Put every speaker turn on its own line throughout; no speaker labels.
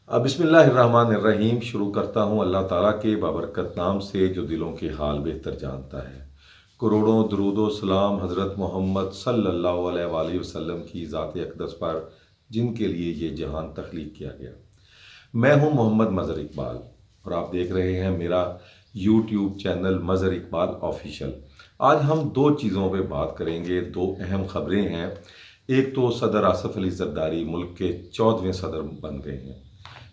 बिस्मिल्लाहिर्रहमानिर्रहीम। शुरू करता हूँ अल्लाह ताला के बाबरकत नाम से जो दिलों के हाल बेहतर जानता है। करोड़ों दरूदो सलाम हज़रत मोहम्मद सल्लल्लाहु अलैहि वसल्लम की ज़ात अक़दस पर जिनके लिए ये जहान तख्लीक किया गया। मैं हूँ मोहम्मद मज़हर इकबाल और आप देख रहे हैं मेरा YouTube channel Mazhar Iqbal official. आज हम दो चीज़ों पे बात करेंगे, दो अहम खबरें हैं। एक तो सदर आसिफ अली ज़रदारी मुल्क के 14वें सदर बन गए हैं,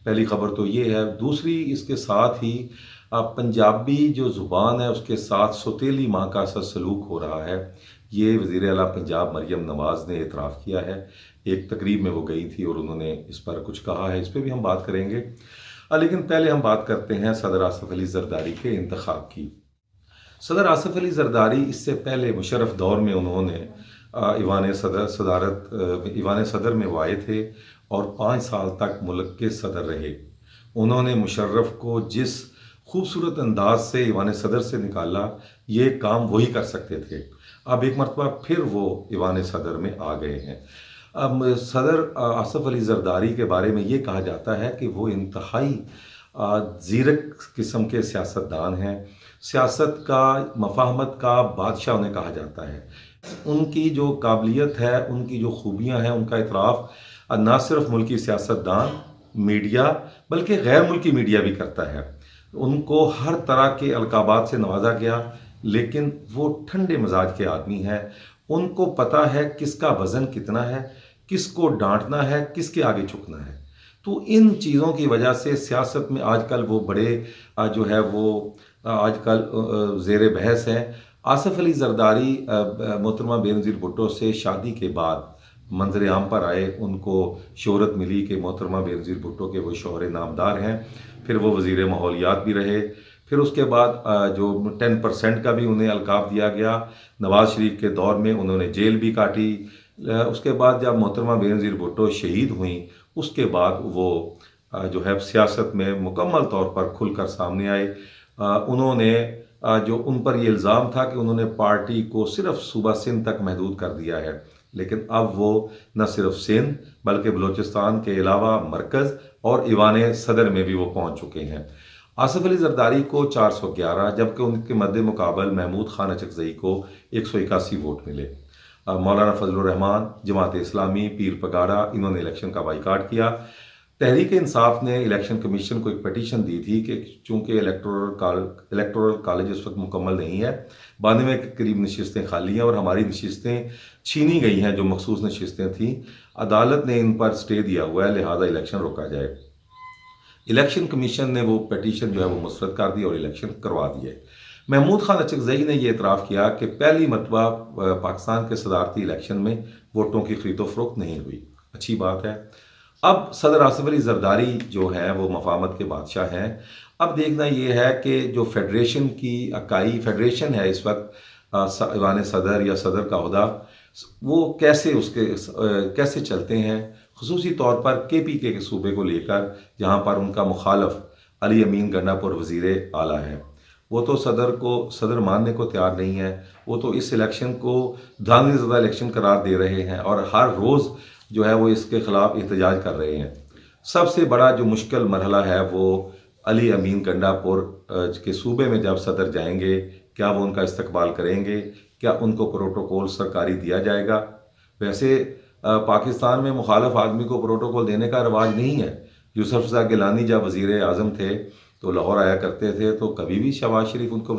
पहली खबर तो ये है। दूसरी, इसके साथ ही पंजाबी जो ज़ुबान है उसके साथ सौतेली माँ का सा सलूक हो रहा है। ये वज़ीर आला पंजाब मरियम नवाज़ ने इतराफ़ किया है। एक तकरीब में वो गई थी और उन्होंने इस पर कुछ कहा है, इस पर भी हम बात करेंगे। लेकिन पहले हम बात करते हैं सदर आसिफ अली ज़रदारी के इंतखाब की। सदर आसिफ अली ज़रदारी इससे पहले मुशर्रफ दौर में उन्होंने ईवान सदर में वो आए थे और 5 साल तक मुल्क के सदर रहे। उन्होंने मुशर्रफ को जिस खूबसूरत अंदाज से ईवान सदर से निकाला, ये काम वही कर सकते थे। अब एक मरतबा फिर वो ईवान सदर में आ गए हैं। अब सदर आसिफ अली ज़रदारी के बारे में ये कहा जाता है कि वो इंतहाई ज़ीरक किस्म के सियासतदान हैं। सियासत का, मफाहमत का बादशाह उन्हें कहा जाता है। उनकी जो काबिलियत है, उनकी जो खूबियाँ हैं, उनका इतराफ़ ना सिर्फ मुल्की सियासतदान, मीडिया, बल्कि गैर मुल्की मीडिया भी करता है। उनको हर तरह के अलकाबात से नवाजा गया, लेकिन वो ठंडे मिजाज के आदमी हैं। उनको पता है किसका वज़न कितना है, किसको डांटना है, किसके आगे झुकना है। तो इन चीज़ों की वजह से सियासत में आजकल वो बड़े जो है वो आजकल ज़ेर बहस हैं। आसिफ अली ज़रदारी मोहतरमा बेनज़ीर भुट्टो से शादी के बाद मंजर आम पर आए। उनको शोहरत मिली कि मोहतरमा बेनज़ीर भुट्टो के वो शौहर नामदार हैं। फिर वो वज़ीर माहौलियात भी रहे। फिर उसके बाद जो 10% का भी उन्हें अलकाब दिया गया। नवाज़ शरीफ के दौर में उन्होंने जेल भी काटी। उसके बाद जब मोहतरमा बेनज़ीर भुट्टो शहीद हुई, उसके बाद वो जो है सियासत में मुकम्मल तौर पर खुलकर सामने आए। उन्होंने जो उन पर ये इल्ज़ाम था कि उन्होंने पार्टी को सिर्फ सूबा सिंध तक महदूद कर दिया है, लेकिन अब वो न सिर्फ सिंध बल्कि बलूचिस्तान के अलावा मरकज़ और ईवान सदर में भी वो पहुंच चुके हैं। आसिफ अली ज़रदारी को 411, जबकि उनके मद्दे मुकाबल महमूद खान अचकज़ई को 181 वोट मिले। मौलाना फजलुर रहमान, जमात इस्लामी, पीर पगाड़ा, इन्होंने इलेक्शन का बाइकाट किया। तहरीक इंसाफ ने इलेक्शन कमीशन को एक पटिशन दी थी कि चूँकि इलेक्टोरल कॉलेज इस वक्त मुकम्मल नहीं है, 92 के करीब नशिस्तें खाली हैं और हमारी नशिस्तें छीनी गई हैं जो मखसूस नशिस्तें थीं। अदालत ने इन पर स्टे दिया हुआ है, लिहाजा इलेक्शन रोका जाए। इलेक्शन कमीशन ने वो पटिशन जो है वो मुस्तरद कर दी और इलेक्शन करवा दिए। महमूद खान अचकज़ई ने यह इतराफ़ किया कि पहली मरतबा पाकिस्तान के सदारती इलेक्शन में वोटों की खरीदो फरोख्त नहीं हुई। अच्छी बात है। अब सदर आसिफ अली ज़रदारी जो है वो मफाहमत के बादशाह हैं। अब देखना ये है कि जो फेडरेशन की इकाई फेडरेशन है इस वक्त ईवान सदर या सदर का ओहदा, वो कैसे चलते हैं, खुसूसी तौर पर KPK के सूबे को लेकर, जहाँ पर उनका मुखालफ अली अमीन गंडापुर वज़ीर आला है। वो तो सदर को सदर मानने को तैयार नहीं है। वो तो इस इलेक्शन को धांधली ज़दा इलेक्शन करार दे रहे हैं और हर रोज़ जो है वो इसके ख़िलाफ़ एहतजाज कर रहे हैं। सबसे बड़ा जो मुश्किल मरहला है वो अली अमीन गंडापुर के सूबे में जब सदर जाएंगे, क्या वो उनका इस्तकबाल करेंगे, क्या उनको प्रोटोकॉल सरकारी दिया जाएगा। वैसे पाकिस्तान में मुखालफ आदमी को प्रोटोकॉल देने का रवाज नहीं है। यूसुफ रज़ा गिलानी जब वज़ीर आज़म थे तो लाहौर आया करते थे, तो कभी भी शहबाज शरीफ उनको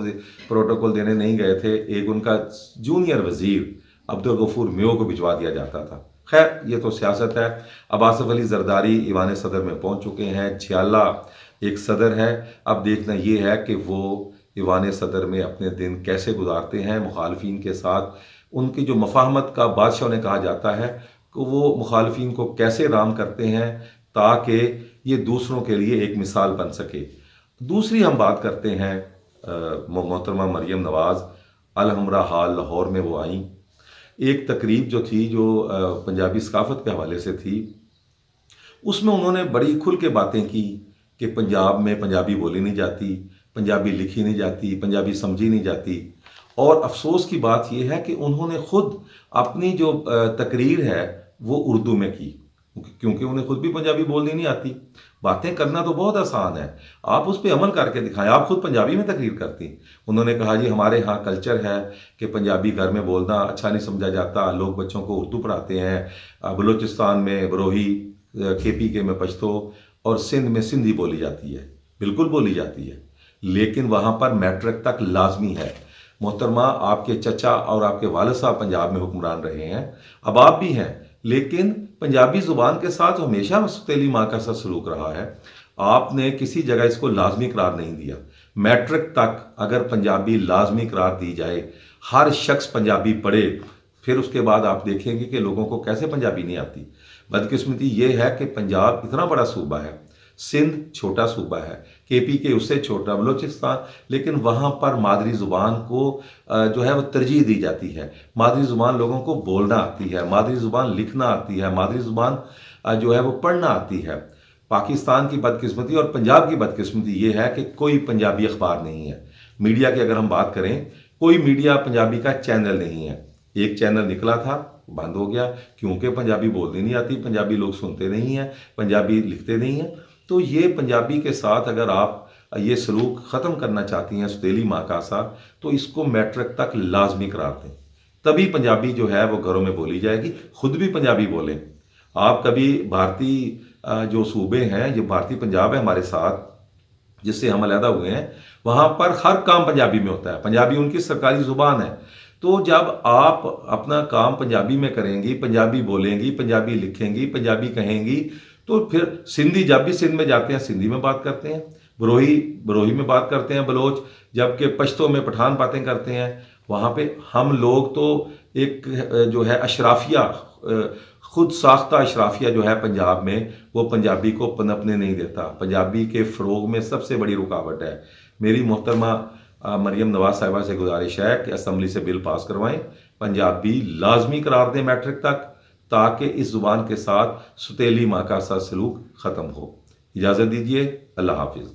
प्रोटोकॉल देने नहीं गए थे। एक उनका जूनियर वज़ीर अब्दुल गफूर मियो को भिजवा दिया जाता था। खैर, ये तो सियासत है। अब आसिफ अली ज़रदारी ईवान सदर में पहुंच चुके हैं। छियाला एक सदर है। अब देखना ये है कि वो ईवान सदर में अपने दिन कैसे गुजारते हैं मुखालफिन के साथ। उनकी जो मफाहमत का बादशाह उन्हें कहा जाता है कि वो मुखालफिन को कैसे राम करते हैं ताकि ये दूसरों के लिए एक मिसाल बन सके। दूसरी हम बात करते हैं मोहतरमा मरियम नवाज़ अल-हमरा हाल लाहौर में वो आईं। एक तकरीब जो थी जो पंजाबी सकाफत के हवाले से थी, उसमें उन्होंने बड़ी खुल के बातें की कि पंजाब में पंजाबी बोली नहीं जाती, पंजाबी लिखी नहीं जाती, पंजाबी समझी नहीं जाती। और अफसोस की बात यह है कि उन्होंने खुद अपनी जो तकरीर है वो उर्दू में की। کیونکہ انہیں خود بھی پنجابی بولنی نہیں آتی. باتیں کرنا تو بہت آسان ہے، آپ اس پہ عمل کر کے دکھائیں. آپ خود پنجابی میں تقریر کرتی. انہوں نے کہا جی ہمارے ہاں کلچر ہے کہ پنجابی گھر میں بولنا اچھا نہیں سمجھا جاتا، لوگ بچوں کو اردو پڑھاتے ہیں. بلوچستان میں بروہی، کے پی کے میں پشتو، اور سندھ میں سندھی بولی جاتی ہے. بالکل بولی جاتی ہے، لیکن وہاں پر میٹرک تک لازمی ہے. محترمہ، آپ کے چچا اور آپ کے والد صاحب پنجاب میں حکمران رہے ہیں، اب آپ بھی ہیں، لیکن پنجابی زبان کے ساتھ ہمیشہ ستیلی ماں کا سا سلوک رہا ہے. آپ نے کسی جگہ اس کو لازمی قرار نہیں دیا. میٹرک تک اگر پنجابی لازمی قرار دی جائے، ہر شخص پنجابی پڑھے، پھر اس کے بعد آپ دیکھیں گے کہ لوگوں کو کیسے پنجابی نہیں آتی. بدقسمتی یہ ہے کہ پنجاب اتنا بڑا صوبہ ہے، سندھ چھوٹا صوبہ ہے، کے پی کے اس سے چھوٹا بلوچستان، لیکن وہاں پر مادری زبان کو جو ہے وہ ترجیح دی جاتی ہے. مادری زبان لوگوں کو بولنا آتی ہے، مادری زبان لکھنا آتی ہے، مادری زبان جو ہے وہ پڑھنا آتی ہے. پاکستان کی بدقسمتی اور پنجاب کی بدقسمتی یہ ہے کہ کوئی پنجابی اخبار نہیں ہے. میڈیا کی اگر ہم بات کریں، کوئی میڈیا پنجابی کا چینل نہیں ہے. ایک چینل نکلا تھا، بند ہو گیا، کیونکہ پنجابی بولنی نہیں آتی، پنجابی لوگ سنتے نہیں ہیں، پنجابی لکھتے نہیں ہیں. تو یہ پنجابی کے ساتھ اگر آپ یہ سلوک ختم کرنا چاہتی ہیں ستیلی ماں کا سا، تو اس کو میٹرک تک لازمی قرار دیں. تبھی پنجابی جو ہے وہ گھروں میں بولی جائے گی. خود بھی پنجابی بولیں. آپ کبھی بھارتی جو صوبے ہیں، یہ بھارتی پنجاب ہے ہمارے ساتھ جس سے ہم علیحدہ ہوئے ہیں، وہاں پر ہر کام پنجابی میں ہوتا ہے. پنجابی ان کی سرکاری زبان ہے. تو جب آپ اپنا کام پنجابی میں کریں گی، پنجابی بولیں گی، پنجابی لکھیں گی، پنجابی کہیں گی، تو پھر سندھی جب بھی سندھ میں جاتے ہیں سندھی میں بات کرتے ہیں، بروہی میں بات کرتے ہیں، بلوچ، جبکہ پشتو میں پٹھان باتیں کرتے ہیں. وہاں پہ ہم لوگ تو ایک جو ہے اشرافیہ، خود ساختہ اشرافیہ جو ہے پنجاب میں، وہ پنجابی کو پنپنے نہیں دیتا. پنجابی کے فروغ میں سب سے بڑی رکاوٹ ہے. میری محترمہ مریم نواز صاحبہ سے گزارش ہے کہ اسمبلی سے بل پاس کروائیں، پنجابی لازمی قرار دیں میٹرک تک، تاکہ اس زبان کے ساتھ ستیلی ماں کا سا سلوک ختم ہو. اجازت دیجیے، اللہ حافظ.